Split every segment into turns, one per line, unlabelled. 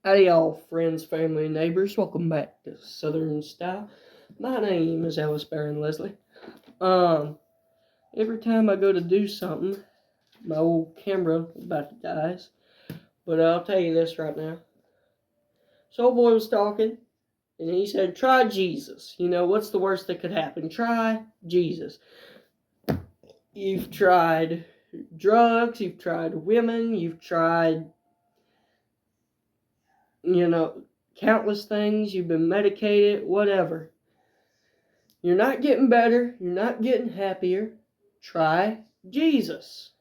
Howdy y'all, friends, family, and neighbors. Welcome back to Southern Style. My name is Alice Barron Leslie. Every time I go to do something, my old camera is about to die. But I'll tell you this right now. So old boy was talking, and he said, try Jesus. You know, what's the worst that could happen? Try Jesus. You've tried drugs, you've tried women, you've tried countless things. You've been medicated, whatever. You're not getting better. You're not getting happier. Try Jesus.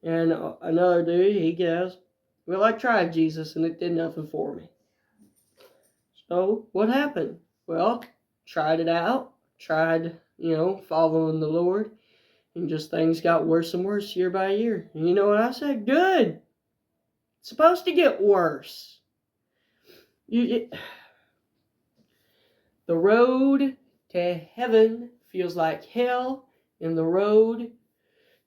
And another dude, he goes, well, I tried Jesus and it did nothing for me. So what happened? Well, tried it out. Tried, following the Lord. And just things got worse and worse year by year. And you know what I said? Good. It's supposed to get worse. The road to heaven feels like hell, and the road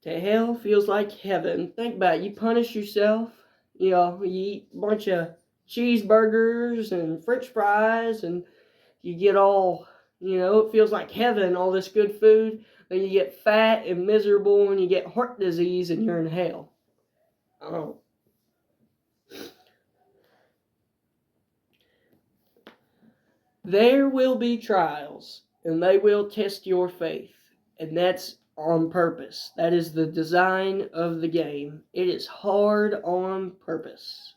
to hell feels like heaven. Think about it. You punish yourself. You eat a bunch of cheeseburgers and french fries, and you get all, it feels like heaven, all this good food. Then you get fat and miserable, and you get heart disease, and you're in hell. Oh. There will be trials, and they will test your faith, and that's on purpose. That is the design of the game. It is hard on purpose.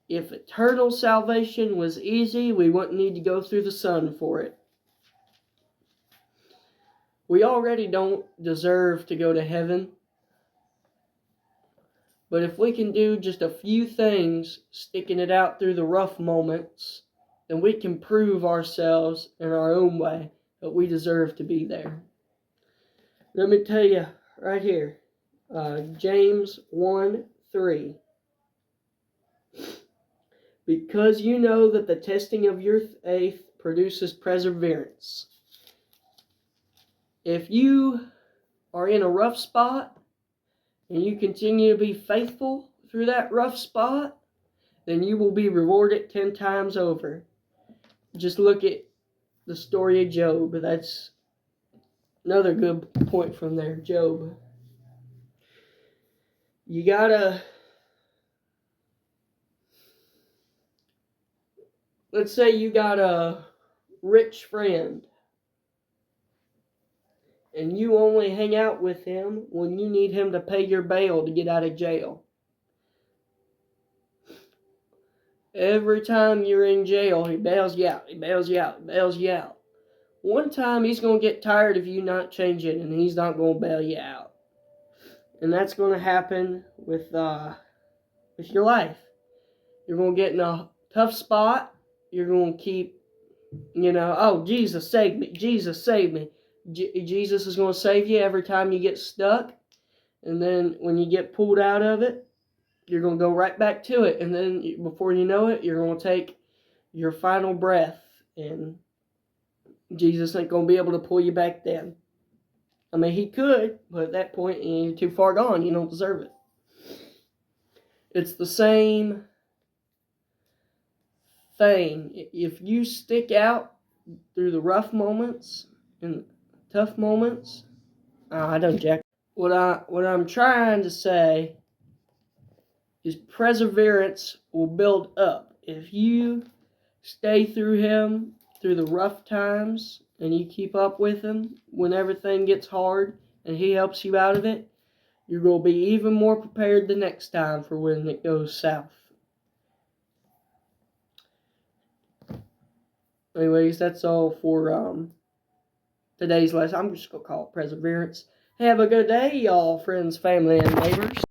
If eternal salvation was easy, we wouldn't need to go through the sun for it. We already don't deserve to go to heaven. But if we can do just a few things, sticking it out through the rough moments, then we can prove ourselves in our own way that we deserve to be there. Let me tell you right here, James 1:3. Because you know that the testing of your faith produces perseverance. If you are in a rough spot and you continue to be faithful through that rough spot, then you will be rewarded 10 times over. Just look at the story of Job. That's another good point from there, Job. You gotta, let's say you got a rich friend, and you only hang out with him when you need him to pay your bail to get out of jail. Every time you're in jail, he bails you out, he bails you out, he bails you out. One time he's going to get tired of you not changing, and he's not going to bail you out. And that's going to happen with your life. You're going to get in a tough spot. You're going to keep, oh, Jesus saved me, Jesus saved me. Jesus is going to save you every time you get stuck. And then when you get pulled out of it, you're going to go right back to it. And then before you know it, you're going to take your final breath. And Jesus ain't going to be able to pull you back then. I mean, he could, but at that point, you're too far gone. You don't deserve it. It's the same thing. If you stick out through the rough moments and tough moments, I don't jack. What I'm trying to say is perseverance will build up. If you stay through him through the rough times and you keep up with him when everything gets hard and he helps you out of it, you're going to be even more prepared the next time for when it goes south. Anyways, that's all for today's lesson. I'm just going to call it perseverance. Have a good day, y'all, friends, family, and neighbors.